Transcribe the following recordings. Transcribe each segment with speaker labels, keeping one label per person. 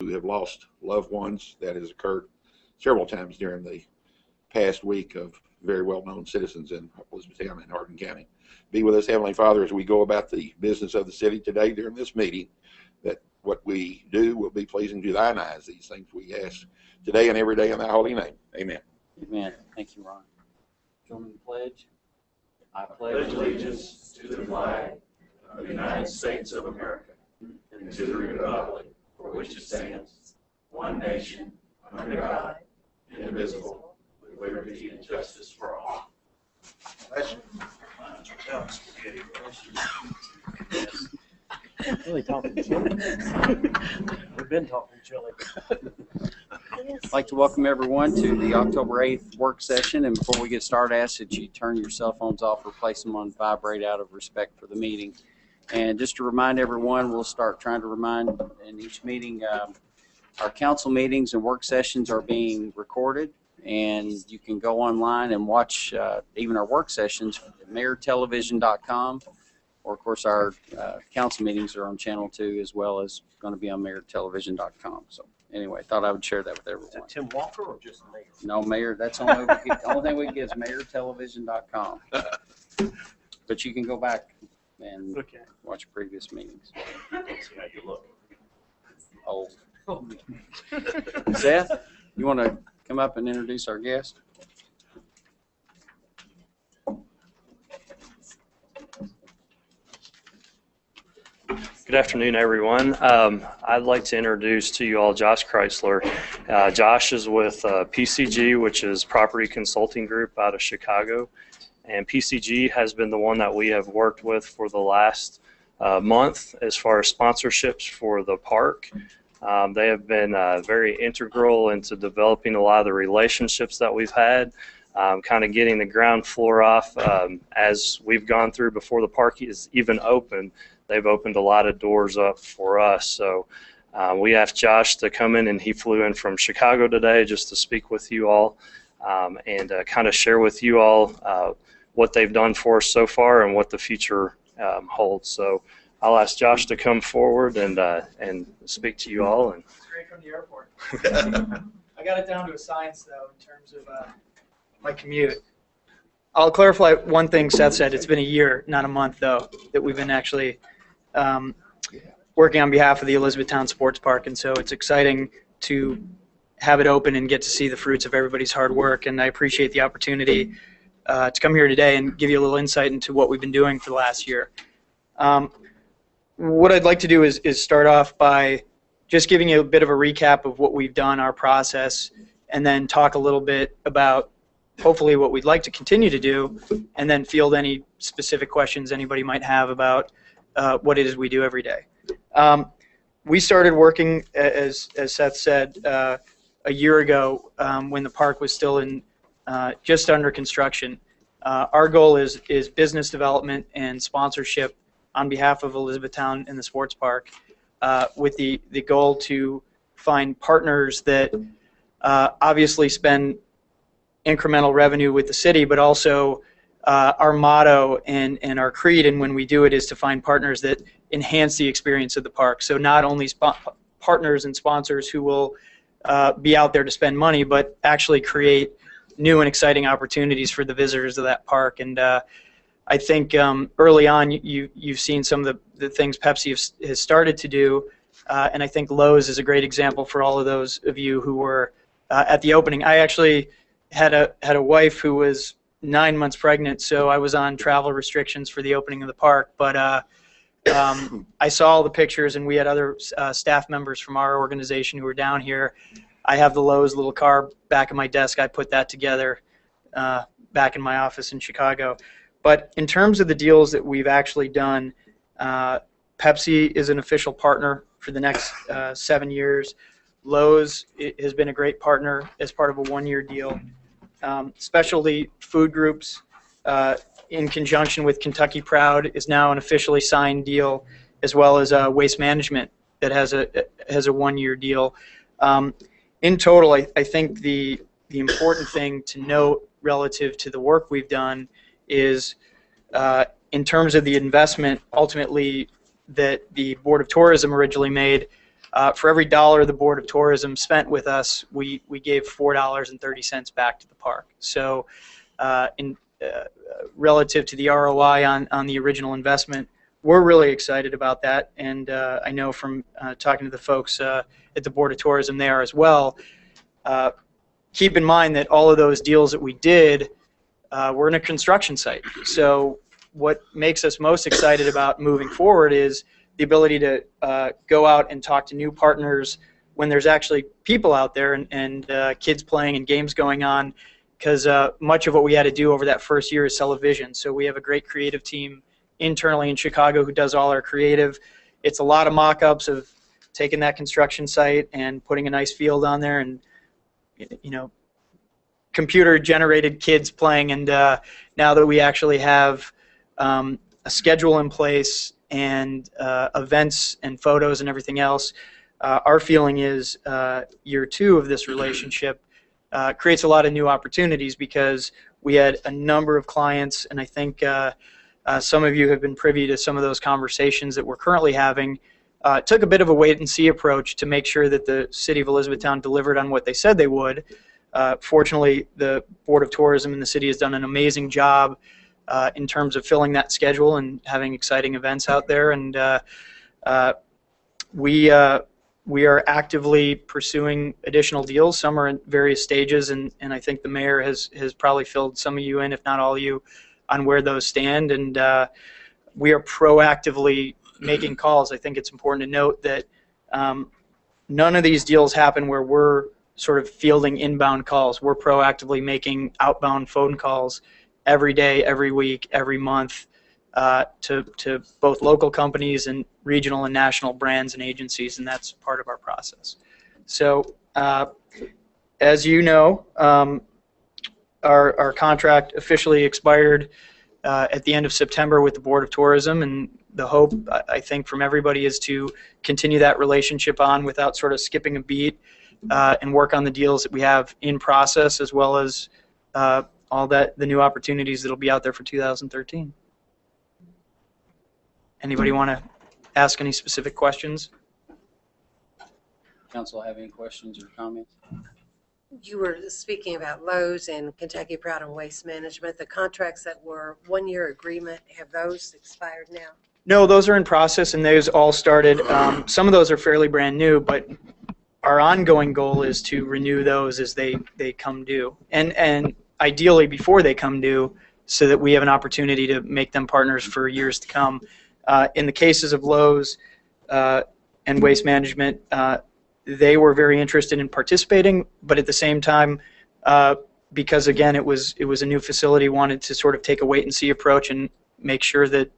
Speaker 1: who have lost loved ones. That has occurred several times during the past week of very well-known citizens in Elizabethtown and Hardin County. Be with us, Heavenly Father, as we go about the business of the city today during this meeting, that what we do will be pleasing to thine eyes. These things we ask today and every day in thy holy name. Amen.
Speaker 2: Amen. Thank you, Ron. Join me in the pledge.
Speaker 3: I pledge allegiance to the flag of the United States of America and to the republic for which it stands, one nation, under God, indivisible, with liberty and justice for all.
Speaker 2: Really talking chili. We've been talking chili. I'd like to welcome everyone to the October 8th work session. And before we get started, I ask that you turn your cell phones off or place them on vibrate out of respect for the meeting. And just to remind everyone, we'll start trying to remind in each meeting, our council meetings and work sessions are being recorded. And you can go online and watch even our work sessions at mayortelevision.com. Or, of course, our council meetings are on Channel 2 as well as going to be on mayortelevision.com. So, anyway, thought I would share that with everyone.
Speaker 4: Is that Tim Walker or just Mayor?
Speaker 2: No, Mayor. That's the only thing we can get is mayortelevision.com. But you can go back and watch previous meetings.
Speaker 4: Let's see how you look.
Speaker 2: Old. Seth, you want to come up and introduce our guest?
Speaker 5: Good afternoon, everyone. I'd like to introduce to you all Josh Chrysler. Josh is with PCG, which is Property Consulting Group out of Chicago. And PCG has been the one that we have worked with for the last month as far as sponsorships for the park. They have been very integral into developing a lot of the relationships that we've had, kind of getting the ground floor off as we've gone through before the park is even open. They've opened a lot of doors up for us. So we asked Josh to come in, and he flew in from Chicago today just to speak with you all and kind of share with you all what they've done for us so far and what the future holds. So I'll ask Josh to come forward and speak to you all. And
Speaker 6: straight from the airport. I got it down to a science, though, in terms of my commute. I'll clarify one thing Seth said. It's been a year, not a month, though, that we've been actually working on behalf of the Elizabethtown Sports Park, and so it's exciting to have it open and get to see the fruits of everybody's hard work, and I appreciate the opportunity to come here today and give you a little insight into what we've been doing for the last year. What I'd like to do is start off by just giving you a bit of a recap of what we've done, our process, and then talk a little bit about hopefully what we'd like to continue to do, and then field any specific questions anybody might have about what it is we do every day. We started working, as Seth said, a year ago when the park was still in just under construction. Our goal is business development and sponsorship on behalf of Elizabethtown and the sports park, with the goal to find partners that obviously spend incremental revenue with the city, but also our motto and our creed, and when we do it, is to find partners that enhance the experience of the park. So not only partners and sponsors who will be out there to spend money, but actually create new and exciting opportunities for the visitors of that park. And I think early on you've seen some of the things Pepsi has started to do, and I think Lowe's is a great example for all of those of you who were at the opening. I actually had a wife who was 9 months pregnant, so I was on travel restrictions for the opening of the park. But I saw all the pictures, and we had other staff members from our organization who were down here. I have the Lowe's little car back at my desk. I put that together back in my office in Chicago. But in terms of the deals that we've actually done, Pepsi is an official partner for the next 7 years. Lowe's has been a great partner as part of a one-year deal. Specialty food groups, in conjunction with Kentucky Proud, is now an officially signed deal, as well as Waste Management that has a one-year deal. In total, I think the important thing to note relative to the work we've done is, in terms of the investment ultimately that the Board of Tourism originally made, For every dollar the Board of Tourism spent with us, we gave $4.30 back to the park. So relative to the ROI on the original investment, we're really excited about that. And I know from talking to the folks at the Board of Tourism, they are as well. Keep in mind that all of those deals that we did were in a construction site. So what makes us most excited about moving forward is the ability to go out and talk to new partners when there's actually people out there and kids playing and games going on, because much of what we had to do over that first year is sell a vision. So we have a great creative team internally in Chicago who does all our creative. It's a lot of mock-ups of taking that construction site and putting a nice field on there and, you know, computer-generated kids playing. And now that we actually have a schedule in place and events and photos and everything else, our feeling is year 2 of this relationship creates a lot of new opportunities, because we had a number of clients, and I think some of you have been privy to some of those conversations that we're currently having. Took a bit of a wait-and-see approach to make sure that the City of Elizabethtown delivered on what they said they would. Fortunately, the Board of Tourism in the city has done an amazing job in terms of filling that schedule and having exciting events out there. And we are actively pursuing additional deals. Some are in various stages, and I think the mayor has probably filled some of you in, if not all of you, on where those stand. And we are proactively making calls. I think it's important to note that none of these deals happen where we're sort of fielding inbound calls. We're proactively making outbound phone calls every day, every week, every month to both local companies and regional and national brands and agencies, and that's part of our process. So as you know, our contract officially expired at the end of September with the Board of Tourism, and the hope, I think, from everybody is to continue that relationship on without sort of skipping a beat, and work on the deals that we have in process, as well as all the new opportunities that'll be out there for 2013. Anybody want to ask any specific questions?
Speaker 2: Council have any questions or comments?
Speaker 7: You were speaking about Lowe's and Kentucky Proud and Waste Management. The contracts that were one-year agreement, have those expired now?
Speaker 6: No, those are in process, and those all started. Some of those are fairly brand new, but our ongoing goal is to renew those as they come due, and ideally before they come due, so that we have an opportunity to make them partners for years to come. In the cases of Lowe's and Waste Management, they were very interested in participating, but at the same time, because again it was a new facility, wanted to sort of take a wait-and-see approach and make sure that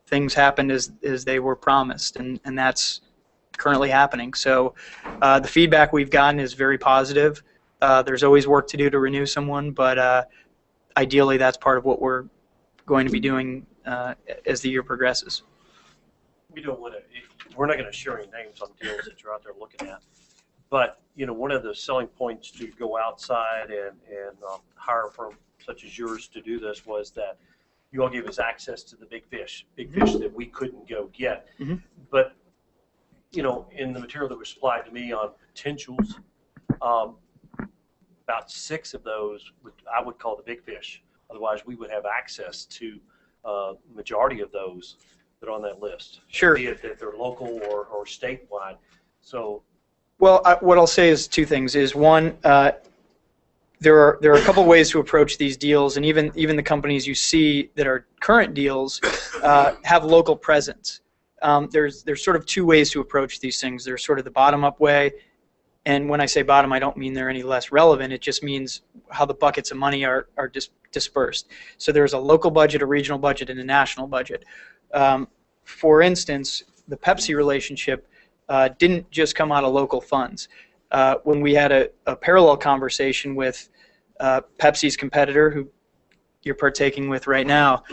Speaker 6: things happened as they were promised, and that's currently happening. So the feedback we've gotten is very positive. There's always work to do to renew someone, but ideally that's part of what we're going to be doing as the year progresses.
Speaker 4: We don't want to, we're not going to share any names on deals that you're out there looking at, but you know, one of the selling points to go outside and hire a firm such as yours to do this was that you all gave us access to the big fish that we couldn't go get.
Speaker 6: Mm-hmm.
Speaker 4: But you know, in the material that was supplied to me on potentials, about 6 of those I would call the big fish. Otherwise, we would have access to majority of those that are on that list.
Speaker 6: Sure.
Speaker 4: Be it that they're local or statewide. So,
Speaker 6: well, what I'll say is 2 things. Is one, there are a couple ways to approach these deals, and even the companies you see that are current deals have local presence. There's sort of 2 ways to approach these things. There's sort of the bottom-up way, and when I say bottom, I don't mean they're any less relevant. It just means how the buckets of money are dispersed. So there's a local budget, a regional budget, and a national budget. For instance, the Pepsi relationship didn't just come out of local funds. When we had a parallel conversation with Pepsi's competitor, who you're partaking with right now,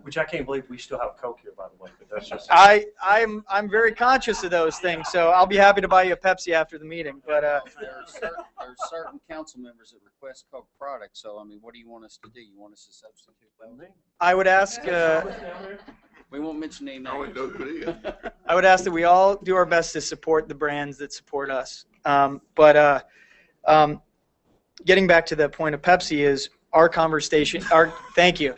Speaker 4: which I can't believe we still have Coke here, by the way. But that's just
Speaker 6: I'm very conscious of those things, so I'll be happy to buy you a Pepsi after the meeting. But
Speaker 2: There's certain council members that request Coke products. So I mean, what do you want us to do? You want us to substitute those?
Speaker 6: I would ask.
Speaker 2: We won't mention any
Speaker 1: I want
Speaker 2: names.
Speaker 1: to know who it is.
Speaker 6: I would ask that we all do our best to support the brands that support us. But getting back to the point of Pepsi is our conversation. Thank you.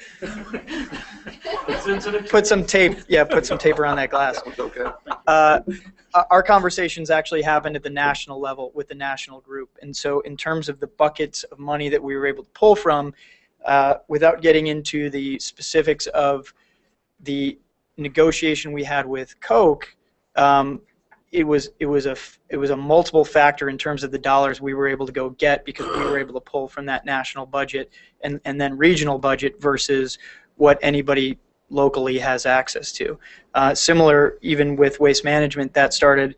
Speaker 4: Sensitive.
Speaker 6: Put some tape. Yeah, put some tape around that glass.
Speaker 1: That was okay.
Speaker 6: Our conversations actually happened at the national level with the national group. And so in terms of the buckets of money that we were able to pull from, without getting into the specifics of the negotiation we had with Coke, it was a multiple factor in terms of the dollars we were able to go get, because we were able to pull from that national budget and then regional budget versus what anybody locally has access to. Similar even with Waste Management, that started,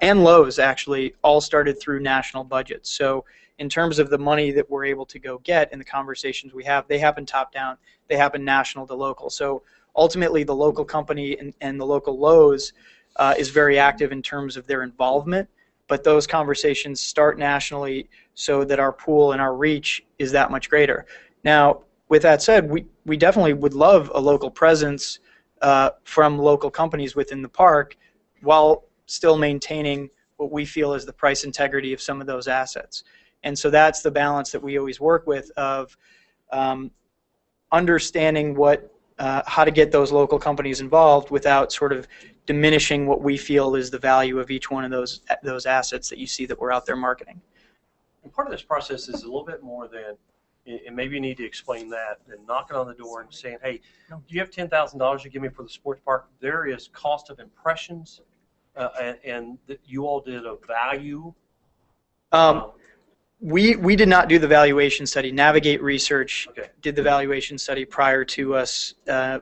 Speaker 6: and Lowe's actually, all started through national budgets. So in terms of the money that we're able to go get and the conversations we have, they happen top down, they happen national to local. So ultimately the local company and the local Lowe's is very active in terms of their involvement, but those conversations start nationally so that our pool and our reach is that much greater. Now, with that said, we definitely would love a local presence from local companies within the park while still maintaining what we feel is the price integrity of some of those assets. And so that's the balance that we always work with, of understanding how to get those local companies involved without sort of diminishing what we feel is the value of each one of those assets that you see that we're out there marketing.
Speaker 4: And part of this process is a little bit more than, and maybe you need to explain that, than knocking on the door and saying, hey, do you have $10,000 you give me for the sports park? There is cost of impressions, and that you all did a value.
Speaker 6: We did not do the valuation study. Navigate Research
Speaker 4: Okay.
Speaker 6: did the valuation study prior to us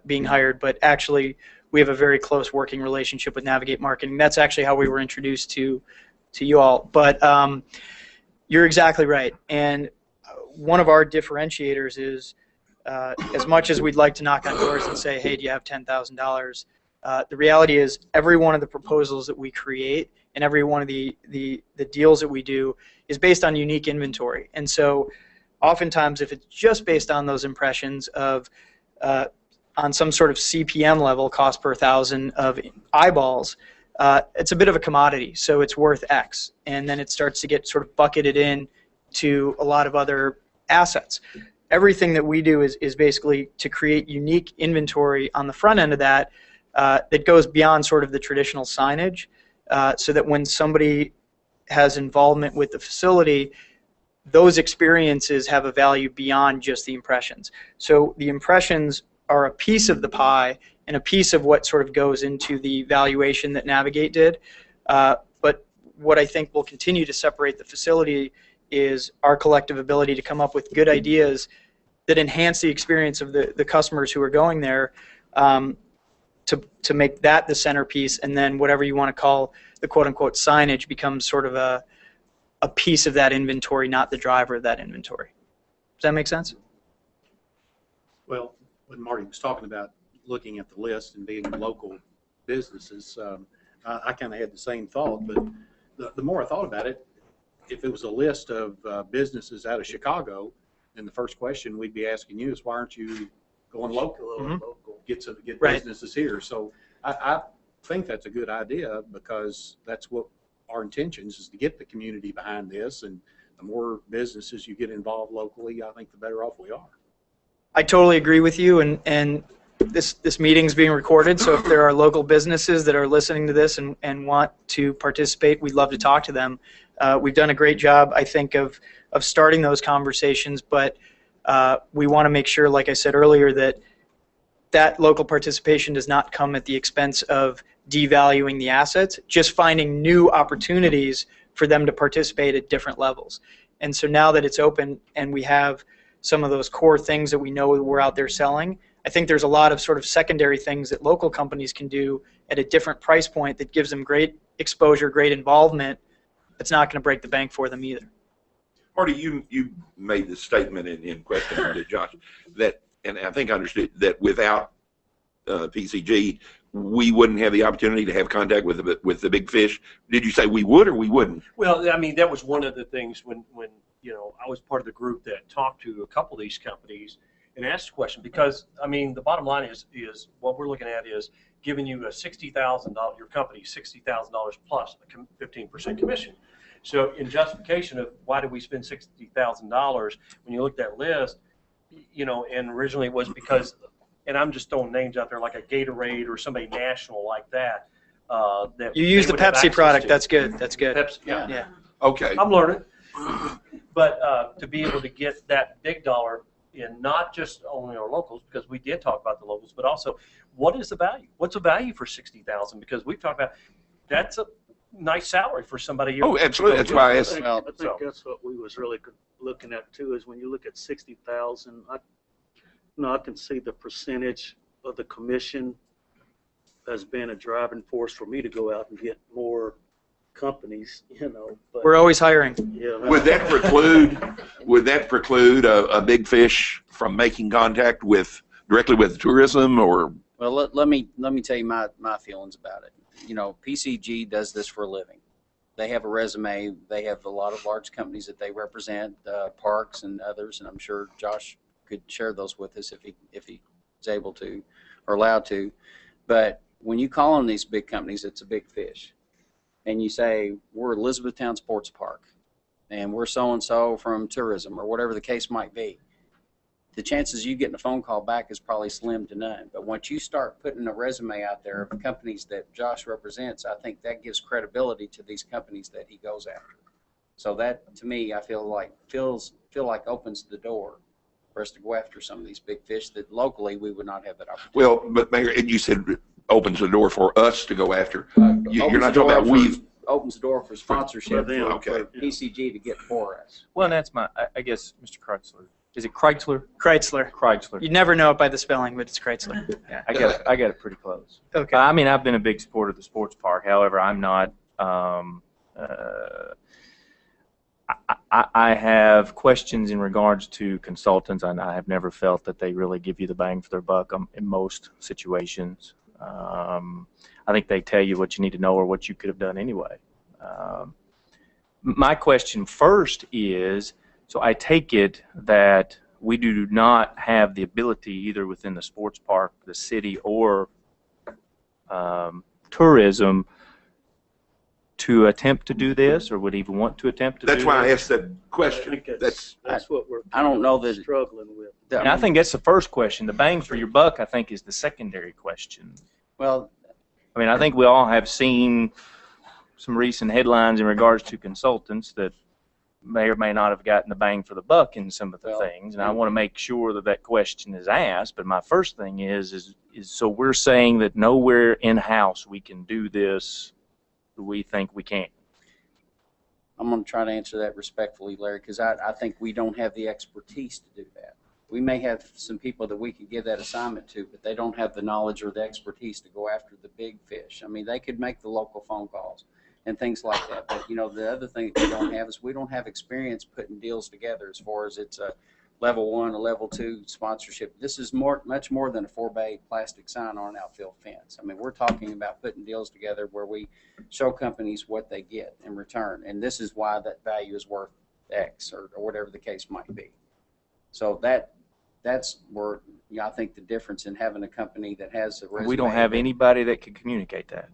Speaker 6: being hired, but actually we have a very close working relationship with Navigate Marketing. That's actually how we were introduced to you all. But you're exactly right. And one of our differentiators is, as much as we'd like to knock on doors and say, hey, do you have $10,000? The reality is every one of the proposals that we create and every one of the deals that we do is based on unique inventory. And so oftentimes if it's just based on those impressions of on some sort of CPM level, cost per thousand of eyeballs, it's a bit of a commodity. So it's worth X. And then it starts to get sort of bucketed in to a lot of other assets. Everything that we do is basically to create unique inventory on the front end of that that goes beyond sort of the traditional signage, so that when somebody has involvement with the facility, those experiences have a value beyond just the impressions. So the impressions are a piece of the pie and a piece of what sort of goes into the valuation that Navigate did. But what I think will continue to separate the facility is our collective ability to come up with good ideas that enhance the experience of the customers who are going there, to make that the centerpiece, and then whatever you want to call the quote-unquote signage becomes sort of a piece of that inventory, not the driver of that inventory. Does that make sense?
Speaker 8: Well, when Marty was talking about looking at the list and being local businesses, I kind of had the same thought, but the more I thought about it, if it was a list of businesses out of Chicago, then the first question we'd be asking you is, why aren't you going local?
Speaker 6: Mhm.
Speaker 8: Get
Speaker 6: Right.
Speaker 8: businesses here. So I think that's a good idea, because that's what our intentions is, to get the community behind this, and the more businesses you get involved locally, I think the better off we are.
Speaker 6: I totally agree with you, and this meeting's being recorded, so if there are local businesses that are listening to this and want to participate, we'd love to talk to them. We've done a great job, I think, of starting those conversations, but we want to make sure, like I said earlier, that local participation does not come at the expense of devaluing the assets, just finding new opportunities for them to participate at different levels. And so now that it's open and we have some of those core things that we know we're out there selling, I think there's a lot of sort of secondary things that local companies can do at a different price point that gives them great exposure, great involvement. It's not going to break the bank for them either.
Speaker 1: Marty, you made the statement in question to Josh that, and I think I understood, that without PCG, we wouldn't have the opportunity to have contact with the big fish. Did you say we would or we wouldn't?
Speaker 4: Well, I mean, that was one of the things when I was part of the group that talked to a couple of these companies, and ask the question, because, I mean, the bottom line is what we're looking at is giving you a $60,000, your company $60,000 plus a 15% commission. So in justification of why did we spend $60,000, when you look at that list, you know, and originally it was because, and I'm just throwing names out there like a Gatorade or somebody national like that. That
Speaker 6: You use
Speaker 4: they
Speaker 6: the
Speaker 4: would have
Speaker 6: Pepsi
Speaker 4: access
Speaker 6: product.
Speaker 4: to.
Speaker 6: That's good. That's good.
Speaker 4: Pepsi, yeah.
Speaker 6: Yeah.
Speaker 1: Okay.
Speaker 4: I'm learning. But to be able to get that big dollar in not just only our locals, because we did talk about the locals, but also what is the value? What's the value for 60,000? Because we've talked about that's a nice salary for somebody.
Speaker 1: Oh, absolutely. That's why I asked.
Speaker 2: Well,
Speaker 3: I think that's what we was really looking at too, is when you look at 60,000, I can see the percentage of the commission as being a driving force for me to go out and get more companies, you know. But,
Speaker 6: We're always hiring.
Speaker 3: yeah,
Speaker 1: Would that preclude a big fish from making contact directly with tourism, or?
Speaker 2: Well, let me tell you my feelings about it. You know, PCG does this for a living. They have a resume. They have a lot of large companies that they represent, parks and others, and I'm sure Josh could share those with us if he's able to or allowed to. But when you call on these big companies, it's a big fish. And you say, we're Elizabethtown Sports Park, and we're so-and-so from tourism, or whatever the case might be, the chances you getting a phone call back is probably slim to none. But once you start putting a resume out there of companies that Josh represents, I think that gives credibility to these companies that he goes after. So that, to me, I feel like opens the door for us to go after some of these big fish that locally we would not have that opportunity.
Speaker 1: Well, but Mayor, and you said opens the door for us to go after. You're
Speaker 2: Opens
Speaker 1: not
Speaker 2: the
Speaker 1: talking about
Speaker 2: door
Speaker 1: we.
Speaker 2: opens the door for sponsorship
Speaker 3: them,
Speaker 2: for
Speaker 1: okay.
Speaker 2: PCG to get for us.
Speaker 9: Well, and that's I guess, Mr. Chrysler. Is it Chrysler?
Speaker 6: Chrysler.
Speaker 9: Chrysler.
Speaker 6: You'd never know it by the spelling, but it's Chrysler.
Speaker 9: Yeah, I got it pretty close.
Speaker 6: Okay.
Speaker 9: I mean, I've been a big supporter of the sports park. However, I'm not. I have questions in regards to consultants, and I have never felt that they really give you the bang for their buck in most situations. I think they tell you what you need to know or what you could have done anyway. My question first is, so I take it that we do not have the ability either within the sports park, the city, or tourism to attempt to do this, or would even want to attempt to do this?
Speaker 1: That's why I asked that
Speaker 3: I
Speaker 1: question.
Speaker 3: think
Speaker 1: That's
Speaker 3: that's what we're
Speaker 2: I don't know that
Speaker 3: struggling with.
Speaker 9: And I think that's the first question. The bang for your buck, I think, is the secondary question.
Speaker 2: Well,
Speaker 9: I mean, I think we all have seen some recent headlines in regards to consultants that may or may not have gotten the bang for the buck in some of the
Speaker 2: Well,
Speaker 9: things, and I want to make sure that that question is asked. But my first thing is so we're saying that nowhere in-house we can do this. We think we can.
Speaker 2: I'm going to try to answer that respectfully, Larry, because I think we don't have the expertise to do that. We may have some people that we could give that assignment to, but they don't have the knowledge or the expertise to go after the big fish. I mean, they could make the local phone calls and things like that. But, you know, the other thing that we don't have is we don't have experience putting deals together as far as it's a level 1, a level 2 sponsorship. This is much more than a 4-bay plastic sign on an outfield fence. I mean, we're talking about putting deals together where we show companies what they get in return. And this is why that value is worth X or whatever the case might be. So that's where, you know, I think the difference in having a company that has a resume.
Speaker 9: We don't have anybody that can communicate that.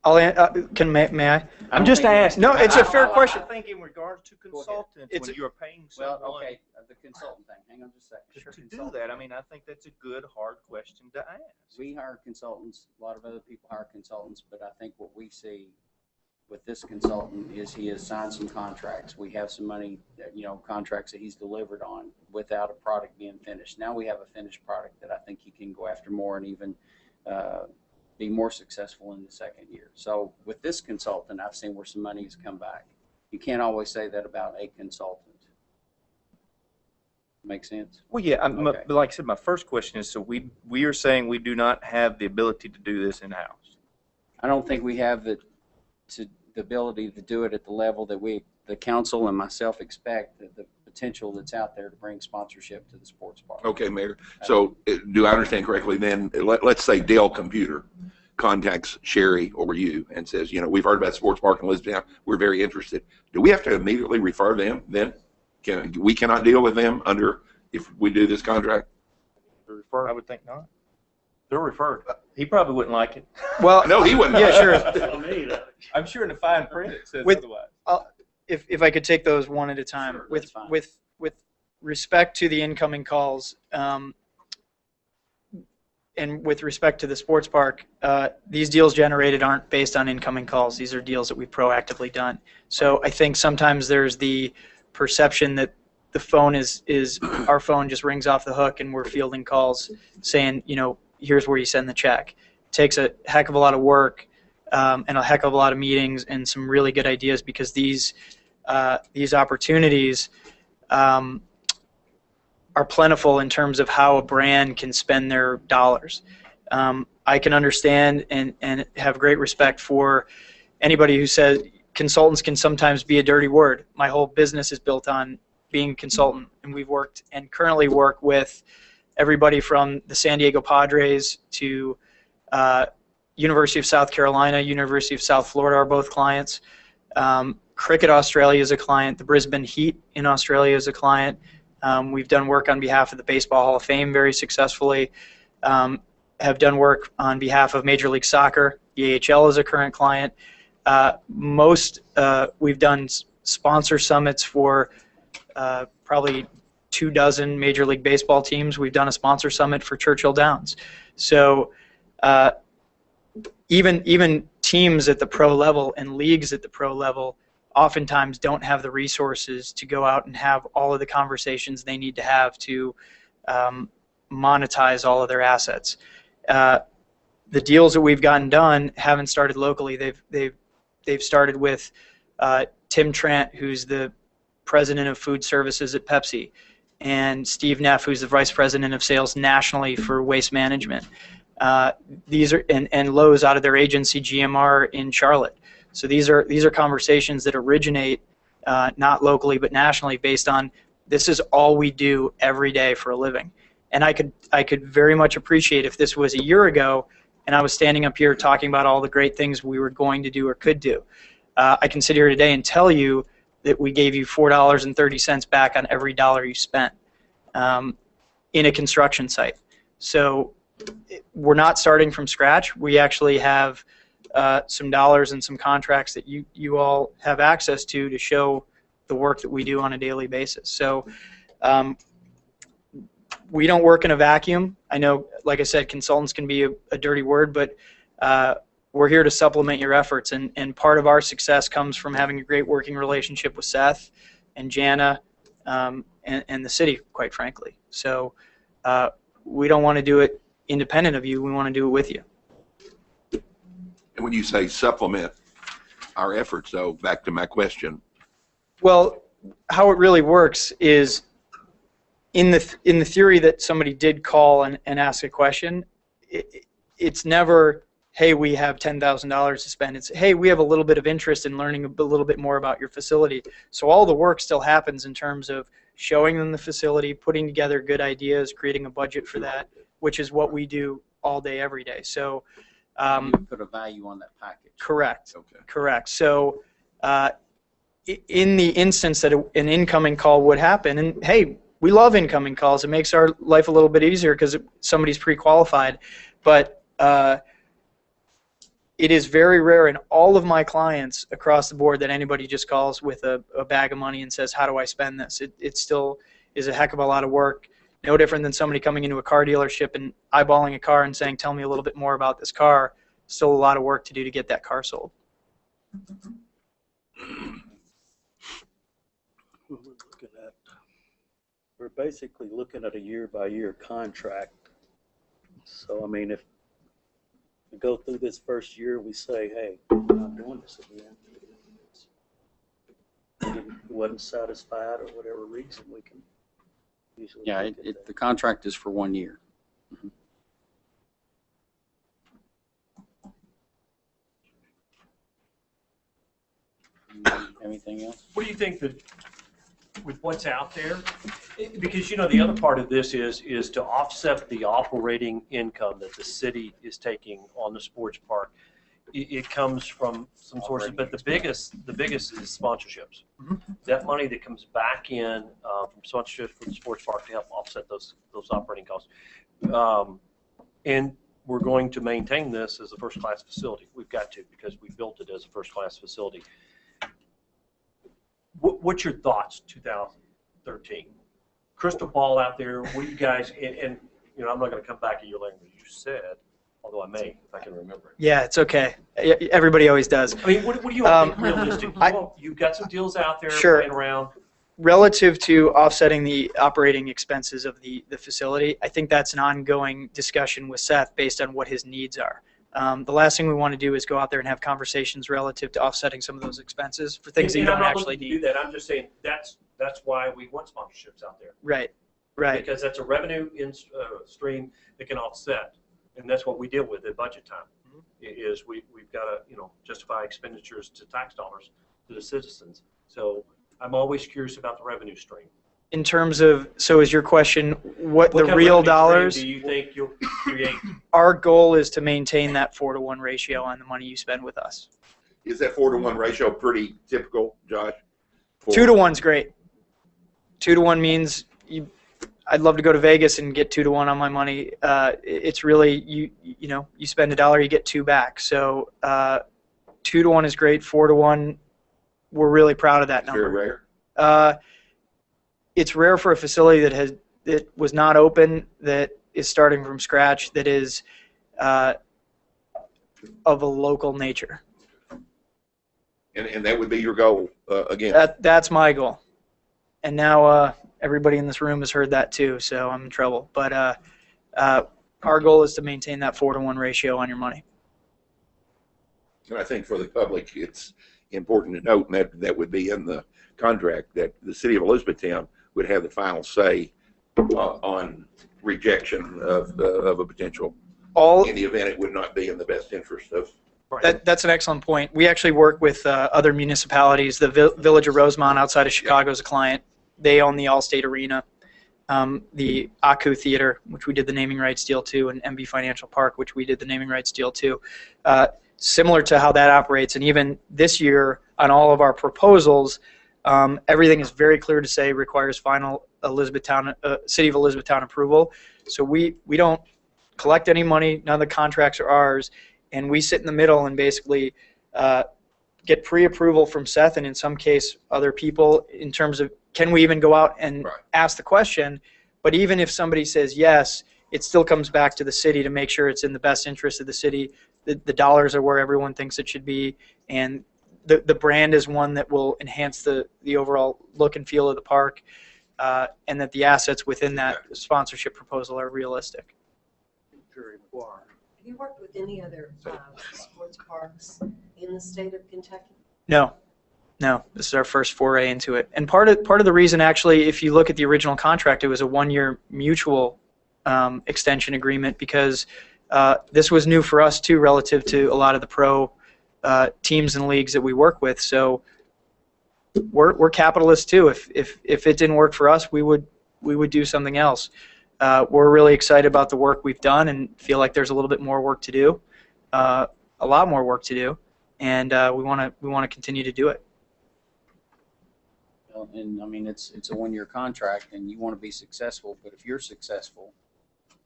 Speaker 6: May I?
Speaker 9: I'm just asking.
Speaker 6: No, it's a fair question.
Speaker 9: I think in regards to
Speaker 6: consultants,
Speaker 9: when you're paying
Speaker 2: Well,
Speaker 9: someone
Speaker 2: okay, the consultant thing. Hang on just a second.
Speaker 9: to do that, I mean, I think that's a good, hard question to ask.
Speaker 2: We hire consultants. A lot of other people hire consultants, but I think what we see with this consultant is he has signed some contracts. We have some money, you know, contracts that he's delivered on without a product being finished. Now we have a finished product that I think he can go after more and even be more successful in the second year. So with this consultant, I've seen where some money has come back. You can't always say that about a consultant. Make sense?
Speaker 9: Well, yeah,
Speaker 2: Okay.
Speaker 9: but like I said, my first question is, so we are saying we do not have the ability to do this in-house.
Speaker 2: I don't think we have the ability to do it at the level that the council and myself expect, the potential that's out there to bring sponsorship to the sports park.
Speaker 1: okay, Mayor. So do I understand correctly then? Let's say Dell Computer contacts Sherry or you and says, you know, we've heard about sports park in Elizabethtown. We're very interested. Do we have to immediately refer them then? we cannot deal with them if we do this contract?
Speaker 9: I would think not.
Speaker 4: They're referred.
Speaker 3: He probably wouldn't like it.
Speaker 6: Well,
Speaker 1: No, he wouldn't.
Speaker 6: yeah, sure.
Speaker 3: I mean, I'm sure in the fine print it says
Speaker 6: With-
Speaker 3: otherwise.
Speaker 6: If I could take those one at a time,
Speaker 2: Sure,
Speaker 6: with
Speaker 2: that's fine.
Speaker 6: with respect to the incoming calls, and with respect to the sports park, these deals generated aren't based on incoming calls. These are deals that we've proactively done. So I think sometimes there's the perception that the phone is our phone just rings off the hook and we're fielding calls saying, here's where you send the check. It takes a heck of a lot of work and a heck of a lot of meetings and some really good ideas, because these opportunities are plentiful in terms of how a brand can spend their dollars. I can understand and have great respect for anybody who says consultants can sometimes be a dirty word. My whole business is built on being a consultant, and we've worked and currently work with everybody from the San Diego Padres to University of South Carolina, University of South Florida are both clients. Cricket Australia is a client. The Brisbane Heat in Australia is a client. We've done work on behalf of the Baseball Hall of Fame very successfully. Have done work on behalf of Major League Soccer. The AHL is a current client. We've done sponsor summits for probably 24 Major League Baseball teams. We've done a sponsor summit for Churchill Downs. So even teams at the pro level and leagues at the pro level oftentimes don't have the resources to go out and have all of the conversations they need to have to monetize all of their assets. The deals that we've gotten done haven't started locally. They've started with Tim Trant, who's the president of food services at Pepsi, and Steve Neff, who's the vice president of sales nationally for waste management. These are and Lowe's out of their agency GMR in Charlotte. So these are conversations that originate not locally but nationally, based on this is all we do every day for a living. And I could very much appreciate if this was a year ago and I was standing up here talking about all the great things we were going to do or could do. I can sit here today and tell you that we gave you $4.30 back on every dollar you spent in a construction site. So we're not starting from scratch. We actually have some dollars and some contracts that you all have access to show the work that we do on a daily basis. So we don't work in a vacuum. I know, like I said, consultants can be a dirty word, but we're here to supplement your efforts. And part of our success comes from having a great working relationship with Seth and Jana and the city, quite frankly. So we don't want to do it independent of you. We want to do it with you.
Speaker 1: And when you say supplement our efforts, though, back to my question.
Speaker 6: Well, how it really works is in the theory that somebody did call and ask a question, it's never, hey, we have $10,000 to spend. It's, hey, we have a little bit of interest in learning a little bit more about your facility. So all the work still happens in terms of showing them the facility, putting together good ideas, creating a budget for that, which is what we do all day, every day. So
Speaker 2: You put a value on that package.
Speaker 6: correct.
Speaker 1: Okay.
Speaker 6: Correct. So in the instance that an incoming call would happen, and hey, we love incoming calls. It makes our life a little bit easier because somebody's pre-qualified. But it is very rare in all of my clients across the board that anybody just calls with a bag of money and says, how do I spend this? It still is a heck of a lot of work. No different than somebody coming into a car dealership and eyeballing a car and saying, tell me a little bit more about this car. Still a lot of work to do to get that car sold.
Speaker 3: We're basically looking at a year-by-year contract. So, I mean, if we go through this first year, we say, hey, we're not doing this again. We wasn't satisfied or whatever reason, we can usually
Speaker 2: Yeah,
Speaker 3: look at that.
Speaker 2: the contract is for 1 year. Anything else?
Speaker 4: What do you think that with what's out there? Because, you know, the other part of this is to offset the operating income that the city is taking on the sports park. it comes from some sources, but the biggest is sponsorships. That money that comes back in from sponsorships for the sports park to help offset those operating costs. And we're going to maintain this as a first-class facility. We've got to, because we built it as a first-class facility. What's your thoughts, 2013? Crystal ball out there, what you guys, and you know, I'm not going to come back a year later. You said, although I may, if I can remember it.
Speaker 6: Yeah, it's okay. Everybody always does.
Speaker 4: I mean, what do you think realistic? You've got some deals out there
Speaker 6: Sure.
Speaker 4: playing around.
Speaker 6: Relative to offsetting the operating expenses of the facility, I think that's an ongoing discussion with Seth based on what his needs are. The last thing we want to do is go out there and have conversations relative to offsetting some of those expenses for things that you don't actually
Speaker 4: I'm not looking to
Speaker 6: need.
Speaker 4: do that. I'm just saying that's why we want sponsorships out there.
Speaker 6: Right, right.
Speaker 4: Because that's a revenue stream that can offset, and that's what we deal with at budget time. Is we've got to justify expenditures to tax dollars to the citizens. So I'm always curious about the revenue stream.
Speaker 6: In terms of, so is your question what the
Speaker 4: kind of
Speaker 6: real
Speaker 4: revenue stream
Speaker 6: dollars?
Speaker 4: do you think you'll create?
Speaker 6: Our goal is to maintain that 4-to-1 ratio on the money you spend with us.
Speaker 1: Is that 4-to-1 ratio pretty typical, Josh?
Speaker 6: 2-to-1's great. 2-to-1 means I'd love to go to Vegas and get 2-to-1 on my money. It's really you spend $1, you get 2 back. So 2-to-1 is great. 4-to-1, we're really proud of that number.
Speaker 1: Very rare.
Speaker 6: It's rare for a facility that was not open, that is starting from scratch, that is of a local nature.
Speaker 1: And that would be your goal again.
Speaker 6: That's my goal. And now everybody in this room has heard that too, so I'm in trouble. But our goal is to maintain that 4-to-1 ratio on your money.
Speaker 1: And I think for the public, it's important to note, and that would be in the contract, that the city of Elizabethtown would have the final say on rejection of a potential. In the event it would not be in the best interest of.
Speaker 6: That's an excellent point. We actually work with other municipalities. The Village of Rosemont outside of Chicago is a client. They own the Allstate Arena, the Aku Theater, which we did the naming rights deal to, and MB Financial Park, which we did the naming rights deal to. Similar to how that operates, and even this year on all of our proposals, everything is very clear to say requires final City of Elizabethtown approval. So we don't collect any money. None of the contracts are ours. And we sit in the middle and basically get pre-approval from Seth and in some case other people in terms of can we even go out and ask the question. But even if somebody says yes, it still comes back to the city to make sure it's in the best interest of the city. The dollars are where everyone thinks it should be, and the brand is one that will enhance the overall look and feel of the park, and that the assets within that sponsorship proposal are realistic.
Speaker 7: Have you worked with any other sports parks in the state of Kentucky?
Speaker 6: No, this is our first foray into it. And part of the reason, actually, if you look at the original contract, it was a 1-year mutual extension agreement because this was new for us too, relative to a lot of the pro teams and leagues that we work with. So we're capitalists too. If it didn't work for us, we would do something else. We're really excited about the work we've done and feel like there's a little bit more work to do, a lot more work to do, and we want to continue to do it.
Speaker 2: Well, and I mean, it's a 1-year contract, and you want to be successful. But if you're successful,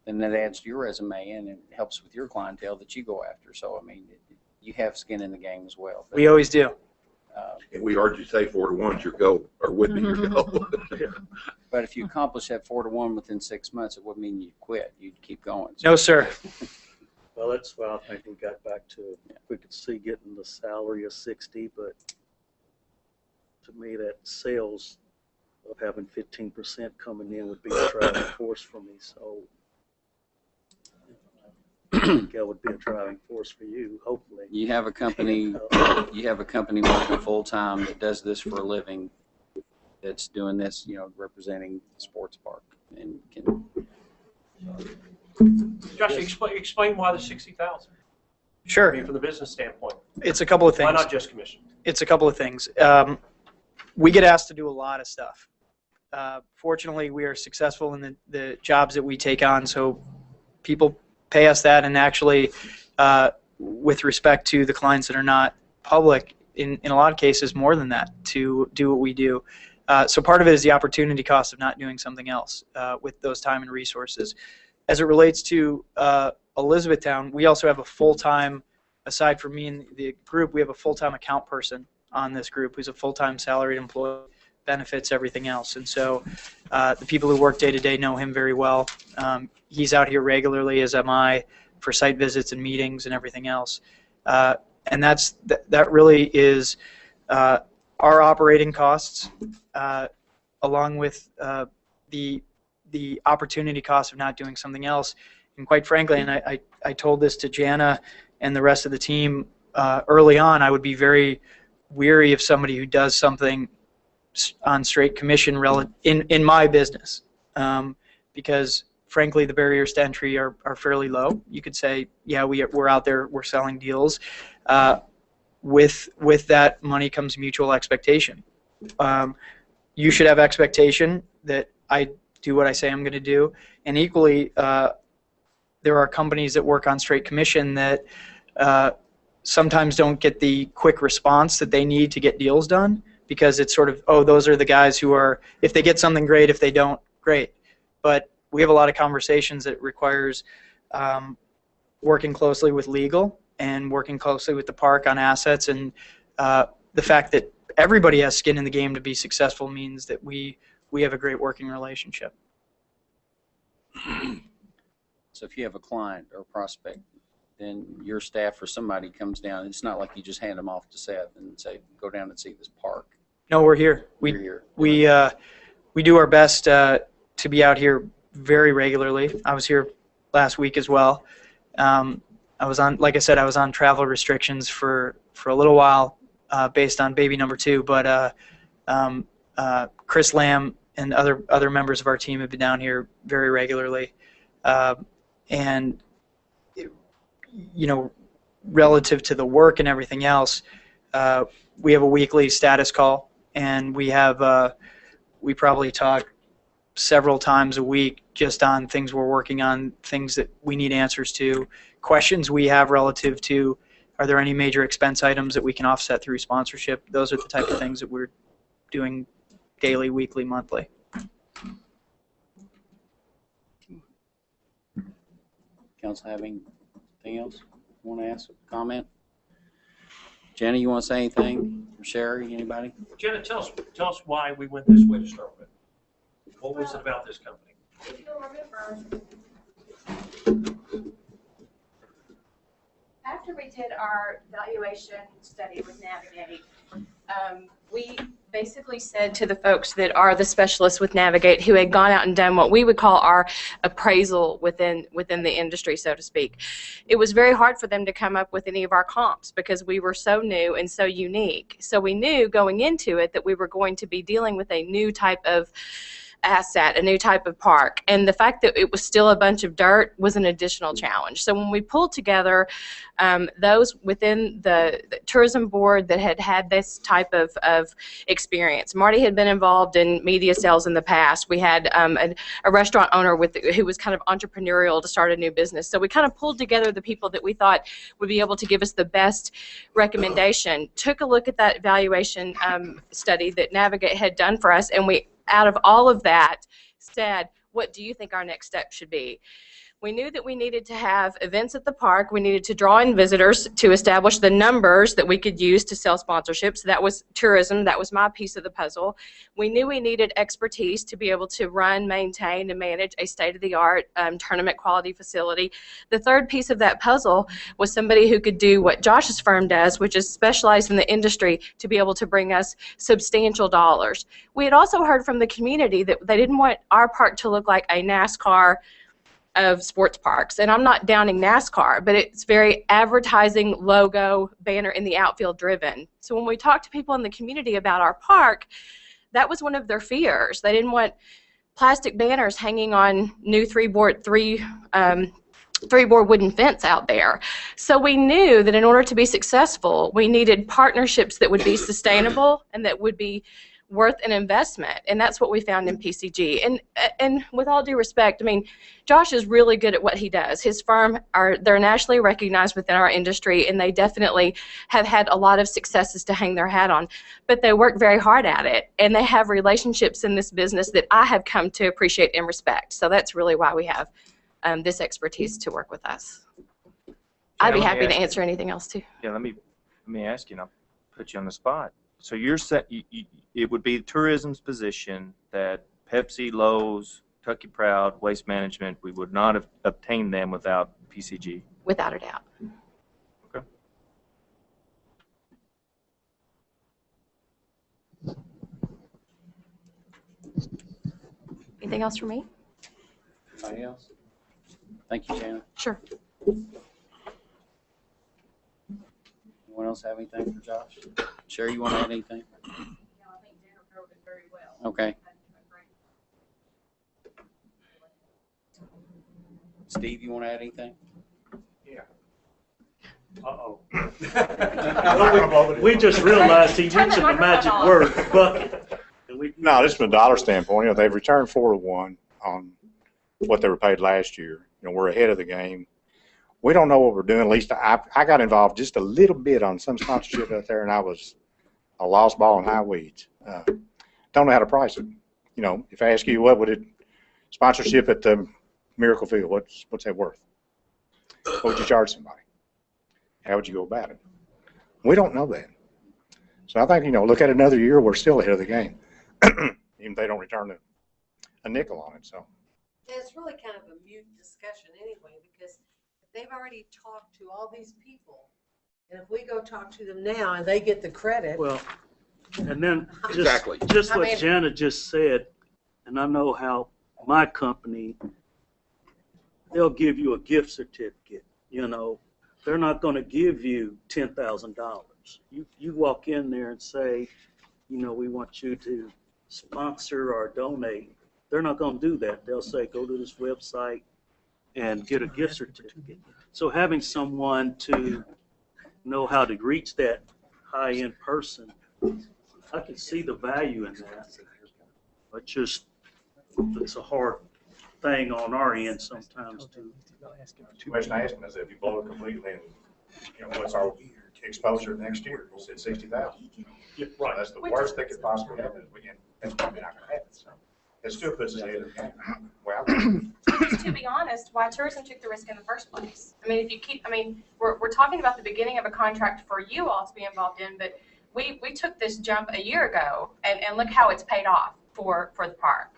Speaker 2: then that adds to your resume and it helps with your clientele that you go after. So I mean, you have skin in the game as well. But,
Speaker 6: we always do.
Speaker 1: And we heard you say 4-to-1's your goal, or would be your goal.
Speaker 2: But if you accomplish that 4-to-1 within 6 months, it wouldn't mean you'd quit. You'd keep going. So,
Speaker 6: No, sir.
Speaker 10: Well, that's why I think we got back to, we could see getting the salary of 60, but to me that sales of having 15% coming in would be a driving force for me. So I think that would be a driving force for you, hopefully.
Speaker 2: you have a company working full time that does this for a living, that's doing this, representing the sports park, and can.
Speaker 4: Josh, explain why the 60,000.
Speaker 6: Sure.
Speaker 4: I mean, from the business standpoint,
Speaker 6: It's a couple of things.
Speaker 4: why not just commission?
Speaker 6: It's a couple of things. We get asked to do a lot of stuff. Fortunately, we are successful in the jobs that we take on, so people pay us that, and actually with respect to the clients that are not public, in a lot of cases more than that, to do what we do. So part of it is the opportunity cost of not doing something else with those time and resources. As it relates to Elizabethtown, we also have a full-time, aside from me and the group, we have a full-time account person on this group who's a full-time salaried employee, benefits, everything else. And so the people who work day-to-day know him very well. He's out here regularly, as am I, for site visits and meetings and everything else. And that really is our operating costs, along with the opportunity cost of not doing something else. And quite frankly, and I told this to Jana and the rest of the team early on, I would be very weary of somebody who does something on straight commission in my business, because frankly the barriers to entry are fairly low. You could say, yeah, we're out there, we're selling deals. With that money comes mutual expectation. You should have expectation that I do what I say I'm going to do, and equally there are companies that work on straight commission that sometimes don't get the quick response that they need to get deals done, because it's sort of, oh, those are the guys who are, if they get something, great, if they don't, great. But we have a lot of conversations that requires working closely with legal and working closely with the park on assets, and the fact that everybody has skin in the game to be successful means that we have a great working relationship.
Speaker 2: So if you have a client or a prospect, then your staff or somebody comes down. It's not like you just hand them off to Seth and say, go down and see this park.
Speaker 6: No, we're here.
Speaker 2: You're here.
Speaker 6: We do our best to be out here very regularly. I was here last week as well. I was on, like I said, I was on travel restrictions for a little while based on baby number 2, but Chris Lamb and other members of our team have been down here very regularly. And you know, relative to the work and everything else, we have a weekly status call, and we probably talk several times a week just on things we're working on, things that we need answers to, questions we have relative to, are there any major expense items that we can offset through sponsorship? Those are the type of things that we're doing daily, weekly, monthly.
Speaker 2: Council have anything else you want to ask, comment? Jenny, you want to say anything? Or Sherry, anybody?
Speaker 4: Jenna, tell us why we went this way to start with. What was it about this company?
Speaker 11: If you'll remember, after we did our valuation study with Navigate, we basically said to the folks that are the specialists with Navigate who had gone out and done what we would call our appraisal within the industry, so to speak. It was very hard for them to come up with any of our comps because we were so new and so unique. So we knew going into it that we were going to be dealing with a new type of asset, a new type of park, and the fact that it was still a bunch of dirt was an additional challenge. So when we pulled together those within the tourism board that had this type of experience, Marty had been involved in media sales in the past. We had a restaurant owner who was kind of entrepreneurial to start a new business. So we kind of pulled together the people that we thought would be able to give us the best recommendation, took a look at that valuation study that Navigate had done for us, and we, out of all of that, said, what do you think our next step should be? We knew that we needed to have events at the park. We needed to draw in visitors to establish the numbers that we could use to sell sponsorships. That was tourism. That was my piece of the puzzle. We knew we needed expertise to be able to run, maintain, and manage a state-of-the-art tournament quality facility. The third piece of that puzzle was somebody who could do what Josh's firm does, which is specialize in the industry to be able to bring us substantial dollars. We had also heard from the community that they didn't want our park to look like a NASCAR of sports parks, and I'm not downing NASCAR, but it's very advertising, logo, banner in the outfield driven. So when we talked to people in the community about our park, that was one of their fears. They didn't want plastic banners hanging on new three-board wooden fence out there. So we knew that in order to be successful, we needed partnerships that would be sustainable and that would be worth an investment, and that's what we found in PCG. And with all due respect, I mean, Josh is really good at what he does. His firm they're nationally recognized within our industry, and they definitely have had a lot of successes to hang their hat on. But they work very hard at it, and they have relationships in this business that I have come to appreciate and respect. So that's really why we have this expertise to work with us. I'd be happy to answer anything else too.
Speaker 9: Yeah, let me ask you, and I'll put you on the spot. So you're set. It would be tourism's position that Pepsi, Lowe's, Kentucky Proud, Waste Management, we would not have obtained them without PCG.
Speaker 11: Without a doubt.
Speaker 9: Okay.
Speaker 11: Anything else for me?
Speaker 2: Anybody else? Thank you, Shannon.
Speaker 11: Sure.
Speaker 2: Anyone else have anything for Josh? Sherry, you want to add anything?
Speaker 11: No, I think Jennifer covered it very well.
Speaker 2: Okay. Steve, you want to add anything?
Speaker 10: Uh-oh. We just realized he
Speaker 11: Turn the
Speaker 10: mentioned the magic
Speaker 11: microphone
Speaker 10: word, bucket.
Speaker 12: No, just from a dollar standpoint, they've returned 4-1 on what they were paid last year. We're ahead of the game. We don't know what we're doing. At least I got involved just a little bit on some sponsorship out there, and I was a lost ball in high weeds. Don't know how to price it. If I ask you what would it sponsorship at the Miracle Field, what's that worth? What would you charge somebody? How would you go about it? We don't know that. So I think, look at another year, we're still ahead of the game. Even if they don't return a nickel on it. So
Speaker 7: It's really kind of a mute discussion anyway, because they've already talked to all these people. And if we go talk to them now and they get the credit.
Speaker 10: Well, and then
Speaker 1: Exactly.
Speaker 10: just
Speaker 7: I
Speaker 10: what
Speaker 7: mean-
Speaker 10: Janet just said, and I know how my company, they'll give you a gift certificate, They're not going to give you $10,000. You walk in there and say, we want you to sponsor or donate. They're not going to do that. They'll say, go to this website and get a gift certificate. So having someone to know how to reach that high-end person, I can see the value in that. But just, it's a hard thing on our end sometimes to.
Speaker 12: the question I asked them is if you blow it completely and what's our exposure next year? We said 60,000.
Speaker 10: Yeah,
Speaker 12: So that's the worst that could possibly happen. That's probably not going to happen. So it still puts us ahead of the game. Well,
Speaker 11: To be honest, why tourism took the risk in the first place. I mean, we're talking about the beginning of a contract for you all to be involved in, but we took this jump a year ago, and look how it's paid off for the park.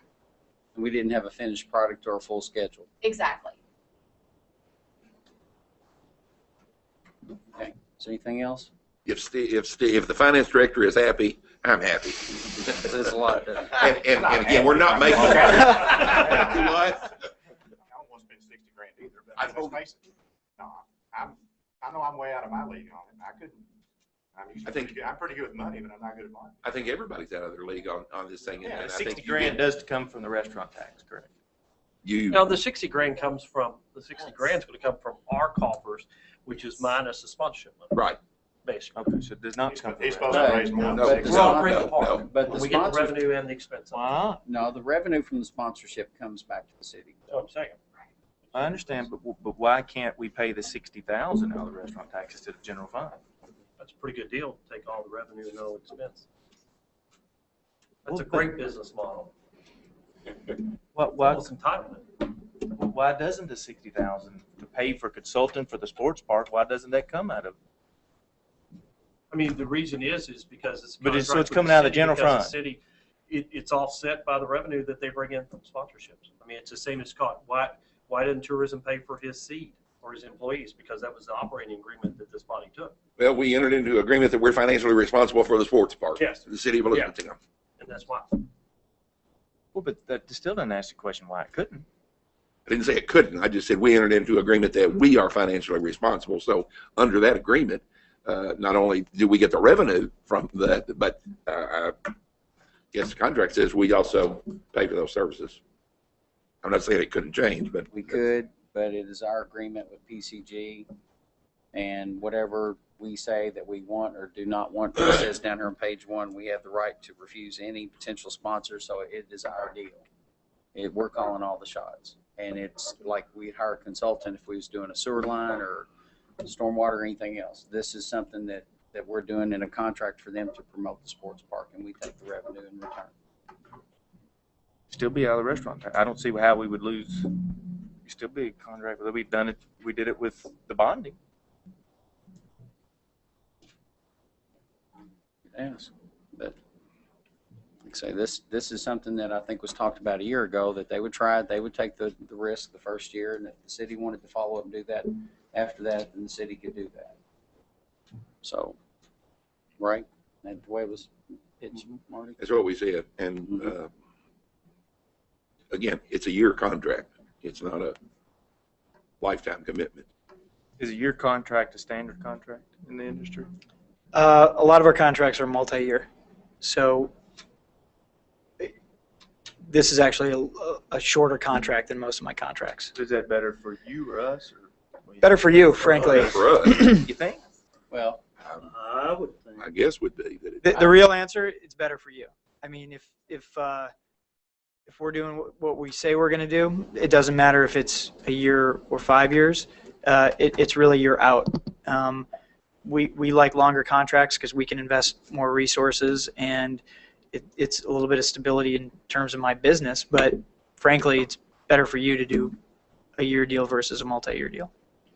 Speaker 2: We didn't have a finished product or a full schedule.
Speaker 11: Exactly.
Speaker 2: Okay. Is there anything else?
Speaker 1: If the finance director is happy, I'm happy.
Speaker 2: There's a lot.
Speaker 1: And again, we're not making. What?
Speaker 12: I don't want to spend 60 grand either, but
Speaker 1: I
Speaker 12: let's
Speaker 1: don't-
Speaker 12: face it. No, I know I'm way out of my league on it. I couldn't.
Speaker 1: I think-
Speaker 12: I'm pretty good with money, but I'm not good at money.
Speaker 1: I think everybody's out of their league on this thing.
Speaker 9: Yeah,
Speaker 1: and I
Speaker 9: 60
Speaker 1: think you
Speaker 9: grand
Speaker 1: get-
Speaker 9: does come from the restaurant tax, correct?
Speaker 1: You.
Speaker 4: Now, the 60 grand comes from, the 60 grand is going to come from our coffers, which is minus the sponsorship money,
Speaker 1: Right.
Speaker 4: basically.
Speaker 9: Okay, so it does not come from
Speaker 12: He's
Speaker 9: the
Speaker 12: supposed
Speaker 9: restaurant.
Speaker 12: to raise more.
Speaker 1: No,
Speaker 12: than
Speaker 1: no,
Speaker 12: six.
Speaker 4: We're all
Speaker 1: no,
Speaker 4: bring the
Speaker 1: no.
Speaker 4: park,
Speaker 2: But the
Speaker 4: we get the
Speaker 2: sponsors,
Speaker 4: revenue and the expense.
Speaker 9: Wow.
Speaker 2: no, the revenue from the sponsorship comes back to the city.
Speaker 4: That's what I'm saying.
Speaker 9: I understand, but why can't we pay the 60,000 out of the restaurant taxes to the general fund?
Speaker 4: That's a pretty good deal, take all the revenue and no expense. That's
Speaker 9: Well,
Speaker 4: a great business model.
Speaker 9: Why
Speaker 4: Some time in it.
Speaker 9: why doesn't the 60,000 to pay for consultant for the sports park? Why doesn't that come out of?
Speaker 4: I mean, the reason is because it's.
Speaker 9: But it's- so
Speaker 4: contract
Speaker 9: it's
Speaker 4: with
Speaker 9: coming out of the
Speaker 4: city,
Speaker 9: general
Speaker 4: because
Speaker 9: fund.
Speaker 4: the city, it's offset by the revenue that they bring in from sponsorships. I mean, it's the same as Scott. Why didn't tourism pay for his seat or his employees? Because that was the operating agreement that this body took.
Speaker 1: Well, we entered into agreement that we're financially responsible for the sports park.
Speaker 4: Yes.
Speaker 1: The city of Elizabethtown.
Speaker 4: And that's why.
Speaker 9: Well, but that still doesn't ask the question why it couldn't.
Speaker 1: I didn't say it couldn't. I just said we entered into agreement that we are financially responsible. So under that agreement, not only do we get the revenue from that, but I guess the contract says we also pay for those services. I'm not saying it couldn't change, but
Speaker 2: We could, but it is our agreement with PCG, and whatever we say that we want or do not want, it says down here on page 1, we have the right to refuse any potential sponsor, so it is our deal. We're calling all the shots. And it's like we'd hire a consultant if we was doing a sewer line or stormwater or anything else. This is something that we're doing in a contract for them to promote the sports park, and we take the revenue in return.
Speaker 9: Still be out of the restaurant tax. I don't see how we would lose. You still be a contract, but we've done it. We did it with the bonding.
Speaker 2: Yes, but like I say, this is something that I think was talked about a year ago, that they would try it, they would take the risk the first year, and if the city wanted to follow up and do that after that, then the city could do that. So, right? That's the way it was pitched, Marty?
Speaker 1: That's what we said. And again, it's a year contract. It's not a lifetime commitment.
Speaker 9: Is a year contract a standard contract in the industry?
Speaker 6: A lot of our contracts are multi-year. So this is actually a shorter contract than most of my contracts.
Speaker 9: Is that better for you or us? Or
Speaker 6: Better for you, frankly.
Speaker 1: Better for us,
Speaker 9: you think?
Speaker 2: Well,
Speaker 10: I would think.
Speaker 1: I guess would be that it,
Speaker 6: The real answer, it's better for you. I mean, if we're doing what we say we're going to do, it doesn't matter if it's a year or 5 years. It's really you're out. We like longer contracts because we can invest more resources, and it's a little bit of stability in terms of my business. But frankly, it's better for you to do a year deal versus a multi-year deal.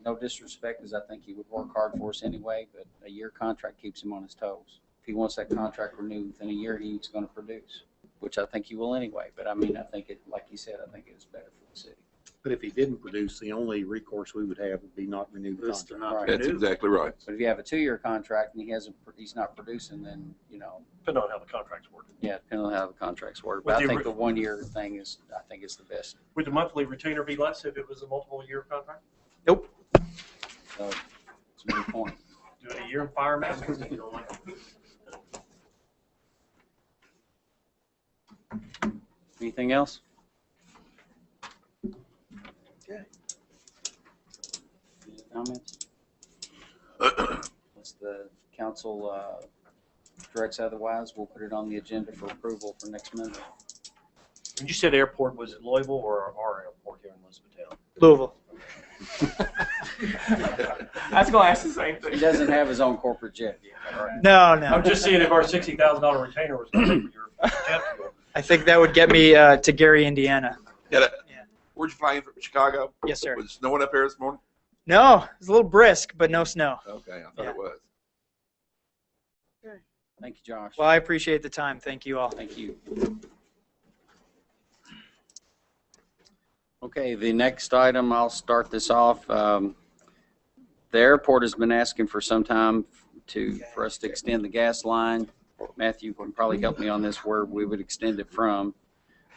Speaker 2: no disrespect, because I think he would work hard for us anyway, but a year contract keeps him on his toes. If he wants that contract renewed within a year, he's going to produce, which I think he will anyway. But I mean, I think it, like you said, I think it's better for the city.
Speaker 8: But if he didn't produce, the only recourse we would have would be not renew the
Speaker 10: Just to
Speaker 8: contract.
Speaker 10: not
Speaker 1: that's
Speaker 10: renew.
Speaker 1: exactly right.
Speaker 2: But if you have a 2-year contract and he's not producing, then,
Speaker 4: Depending on how the contract's worded.
Speaker 2: yeah, depending on how the contract's worded.
Speaker 4: With
Speaker 2: But I
Speaker 4: the
Speaker 2: think
Speaker 4: re-
Speaker 2: the 1-year thing is the best.
Speaker 4: Would the monthly retainer be less if it was a multiple year contract?
Speaker 6: Nope.
Speaker 2: So it's a good point.
Speaker 4: Do it a year and fire him after?
Speaker 2: Anything else?
Speaker 6: Okay.
Speaker 2: Any comments? Unless the council directs otherwise, we'll put it on the agenda for approval for next Monday.
Speaker 4: When you said airport, was it Louisville or our airport here in Elizabethtown?
Speaker 6: Louisville.
Speaker 9: I was going to ask the same
Speaker 2: He
Speaker 9: thing.
Speaker 2: doesn't have his own corporate jet yet.
Speaker 6: No,
Speaker 4: I'm
Speaker 6: no.
Speaker 4: just seeing if our $60,000 retainer was going to pay for your jet fuel.
Speaker 6: I think that would get me to Gary, Indiana.
Speaker 1: Yeah.
Speaker 6: Yeah.
Speaker 1: Where'd you fly in from Chicago?
Speaker 6: Yes, sir.
Speaker 1: Was it snowing up here this morning?
Speaker 6: No, it's a little brisk, but no snow.
Speaker 1: Okay, I thought
Speaker 6: Yeah.
Speaker 1: it was.
Speaker 2: Thank you, Josh.
Speaker 6: Well, I appreciate the time. Thank you all.
Speaker 2: Thank you. Okay, the next item, I'll start this off. The airport has been asking for some time for us to extend the gas line. Matthew can probably help me on this, where we would extend it from.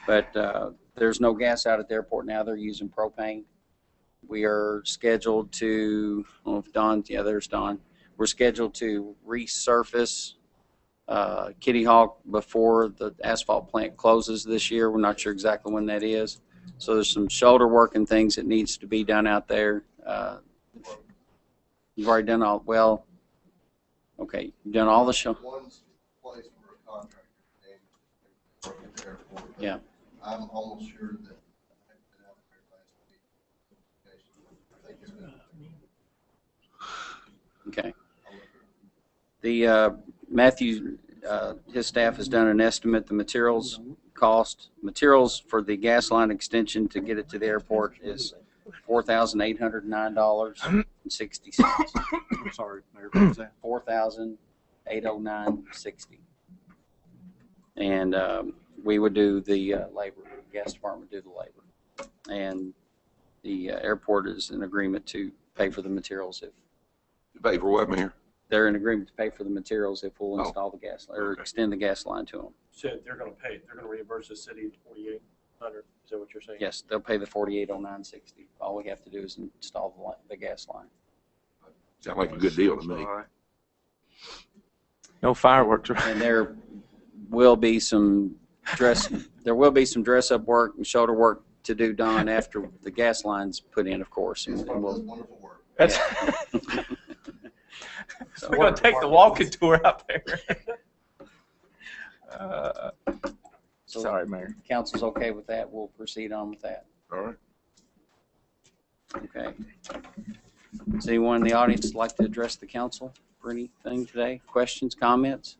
Speaker 2: But there's no gas out at the airport now. They're using propane. We are scheduled to, I don't know if Don, yeah, there's Don. We're scheduled to resurface Kitty Hawk before the asphalt plant closes this year. We're not sure exactly when that is. So there's some shoulder work and things that needs to be done out there. You've already done all, well, okay, you've done all the
Speaker 13: One place for a contractor and the airport.
Speaker 2: Yeah.
Speaker 13: I'm almost sure that I've been out there last week. I think it's been.
Speaker 2: Okay. The Matthew, his staff has done an estimate. The materials for the gas line extension to get it to the airport is $4,809.60.
Speaker 8: I'm sorry, Mayor, what was that?
Speaker 2: $4,809.60. And we would do the labor. The gas department would do the labor. And the airport is in agreement to pay for the materials if
Speaker 1: You pay for what, Mayor?
Speaker 2: they're in agreement to pay for the materials if we'll
Speaker 1: Oh.
Speaker 2: install the gas or
Speaker 4: Okay.
Speaker 2: extend the gas line to them.
Speaker 4: So they're going to pay, they're going to reimburse the city $4,800. Is that what you're saying?
Speaker 2: Yes, they'll pay the $4,809.60. All we have to do is install the gas line.
Speaker 1: Sound like a good deal to me.
Speaker 9: All right. No fireworks, right?
Speaker 2: And there will be some dress up work and shoulder work to do, Don, after the gas line's put in, of course. And
Speaker 13: It's part of
Speaker 2: we'll,
Speaker 13: this wonderful work.
Speaker 9: That's,
Speaker 2: So-
Speaker 9: We're gonna take the walking tour out there.
Speaker 2: So
Speaker 9: Sorry, Mayor.
Speaker 2: council's okay with that, we'll proceed on with that.
Speaker 1: All right.
Speaker 2: Okay. Does anyone in the audience like to address the council for anything today? Questions, comments?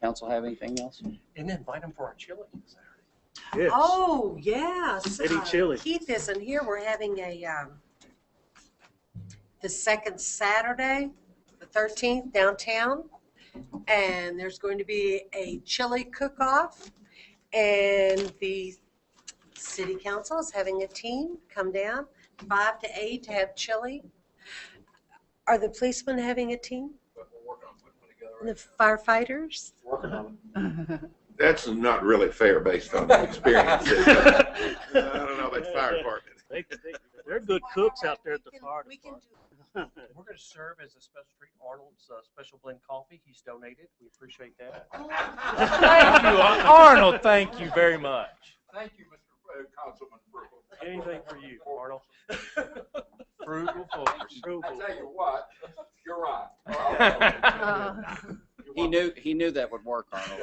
Speaker 2: Council have anything else?
Speaker 4: And invite them for our chili Saturday.
Speaker 10: Yes.
Speaker 7: Oh, yes.
Speaker 10: Eddie Chili.
Speaker 7: Keith isn't here. We're having the second Saturday, the 13th, downtown. And there's going to be a chili cook-off. And the city council is having a team come down, 5 to 8 to have chili. Are the policemen having a team? The firefighters?
Speaker 8: Working on it.
Speaker 1: That's not really fair based on the experience. I don't know about fire department.
Speaker 10: They're good cooks out there at the fire
Speaker 7: We can
Speaker 10: department.
Speaker 7: do
Speaker 4: We're going to serve as a special treat Arnold's special blend coffee. He's donated. We appreciate that.
Speaker 9: Thank you, Arnold. Thank you very much.
Speaker 1: Thank you, Mr. Councilman Frugal.
Speaker 4: Anything for you, Arnold.
Speaker 9: Frugal folks.
Speaker 1: I tell you what, you're right.
Speaker 2: He knew that would work, Arnold.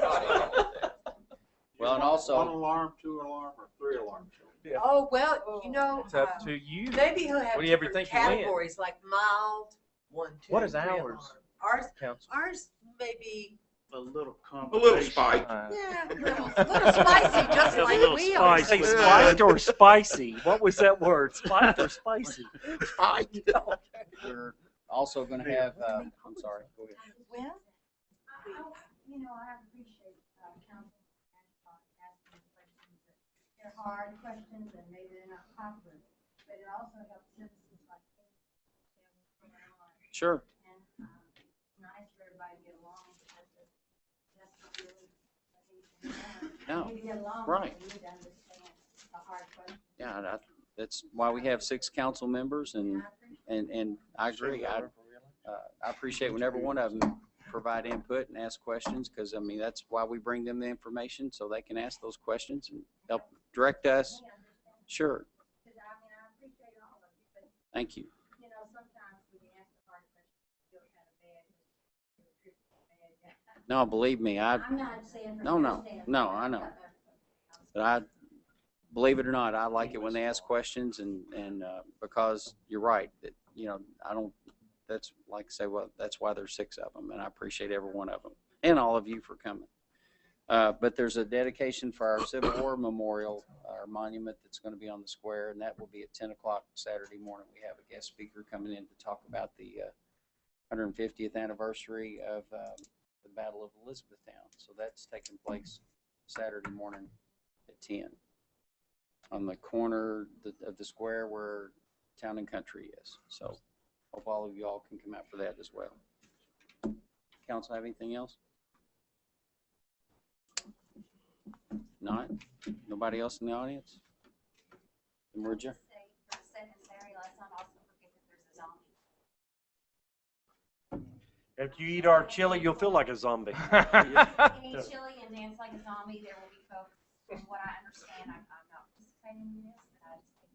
Speaker 2: Well, and
Speaker 13: One
Speaker 2: also,
Speaker 13: alarm, 2 alarm, or 3 alarm chili?
Speaker 7: Oh, well, you know,
Speaker 9: It's up to you.
Speaker 7: maybe he'll have
Speaker 9: What do you ever
Speaker 7: different
Speaker 9: think you win?
Speaker 7: categories, like mild, 1, 2,
Speaker 9: What is
Speaker 7: 3
Speaker 9: ours?
Speaker 7: alarm. Ours,
Speaker 9: Council.
Speaker 7: ours may be,
Speaker 10: A little
Speaker 1: A little
Speaker 10: combination.
Speaker 1: spike.
Speaker 7: yeah, a little spicy, just
Speaker 10: A
Speaker 7: like
Speaker 10: little
Speaker 7: we are.
Speaker 10: spicy.
Speaker 9: Say spiked or spicy? What was that word? Spiked or spicy?
Speaker 1: Spike.
Speaker 2: we're also going to have, I'm sorry, go ahead.
Speaker 7: Well,
Speaker 14: You know, I appreciate council asking questions. They're hard questions and maybe they're not popular, but it also helps citizens like me understand what's going on.
Speaker 2: Sure.
Speaker 14: And it's nice for everybody to get along because that's not really what needs to be done.
Speaker 2: No,
Speaker 14: We need to get along,
Speaker 2: right.
Speaker 14: but we need to understand the hard questions.
Speaker 2: Yeah, that's why we have 6 council members, and I agree. I appreciate when every one of them provide input and ask questions, because I mean that's why we bring them the information so they can ask those questions and help direct us. Sure.
Speaker 14: Because I mean, I appreciate all of you, but
Speaker 2: Thank you.
Speaker 14: you know, sometimes when you ask the hard questions, you feel kind of bad. You're a bad guy.
Speaker 2: No, believe me,
Speaker 14: I'm not saying from
Speaker 2: No,
Speaker 14: your
Speaker 2: no,
Speaker 14: standpoint.
Speaker 2: no, I know. But believe it or not, I like it when they ask questions, and because you're right, that that's like I say, well, that's why there's 6 of them, and I appreciate every one of them and all of you for coming. But there's a dedication for our Civil War Memorial, our monument that's going to be on the square, and that will be at 10 o'clock Saturday morning. We have a guest speaker coming in to talk about the 150th anniversary of the Battle of Elizabethtown. So that's taking place Saturday morning at 10 on the corner of the square where Town and Country is. So hope all of you all can come out for that as well. Council have anything else? Not? Nobody else in the audience? Then we're adjourned.
Speaker 14: Say, for the second Saturday, let's not also forget that there's a zombie.
Speaker 4: If you eat our chili, you'll feel like a zombie.
Speaker 14: Eat chili and dance like a zombie. There will be folks, from what I understand, I'm not participating in this, but I just think.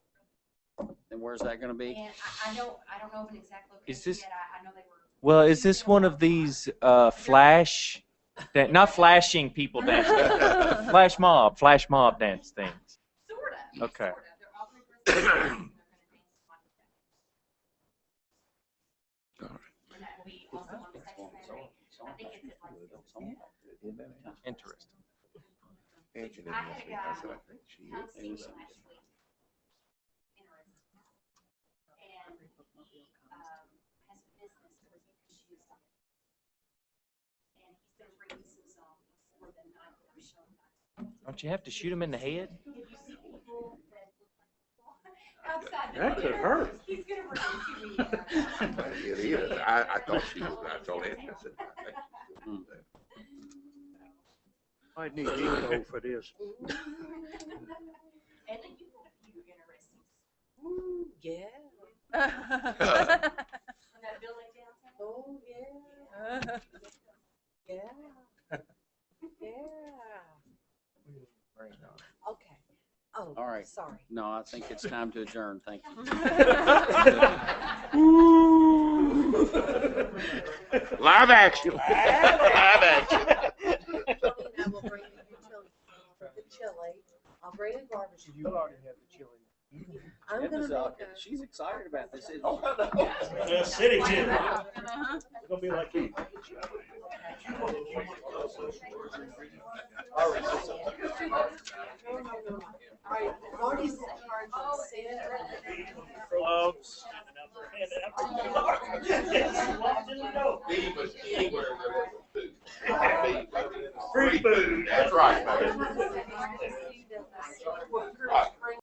Speaker 2: And where's that going to be?
Speaker 14: And I don't know of an exact location
Speaker 9: Is this-
Speaker 14: yet. I know they were.
Speaker 9: Well, is this one of these flash, not flashing people dancing, flash mob dance things?
Speaker 14: Sorta.
Speaker 9: Okay.
Speaker 14: Sorta. They're all gonna dress up and they're gonna dance like that. And that will be also on the second Saturday. I think it's at like 6.
Speaker 9: Interesting.
Speaker 14: I had a guy come see me last week. Interesting. And he has a business where he can shoot zombies. And he's been bringing some zombies for the night that I'm showing that.
Speaker 9: Don't you have to shoot them in the head?
Speaker 14: If you see people that look like outside the
Speaker 10: That could hurt.
Speaker 14: He's gonna bring them to me.
Speaker 1: It is. I thought she was, I told him, I said,
Speaker 10: I need Eco for this.
Speaker 14: And then you got a few interesting.
Speaker 7: ooh, yeah.
Speaker 14: On that building downtown.
Speaker 7: Oh, yeah. Yeah. Yeah. Okay. Oh,
Speaker 2: All right.
Speaker 7: sorry.
Speaker 2: No, I think it's time to adjourn. Thank you.
Speaker 9: Ooh.
Speaker 1: Live action. Live action.
Speaker 7: I will bring the chili. I'll bring a garbage.
Speaker 2: You already have the chili.
Speaker 7: I'm gonna make a.
Speaker 2: She's excited about this. Isn't
Speaker 3: Yeah, city gym. It's gonna be like you.
Speaker 7: Marty's in charge of Santa.
Speaker 3: Gloves. Yes, walked in the door.
Speaker 1: Anywhere, food.
Speaker 3: Free food.
Speaker 1: That's right, baby.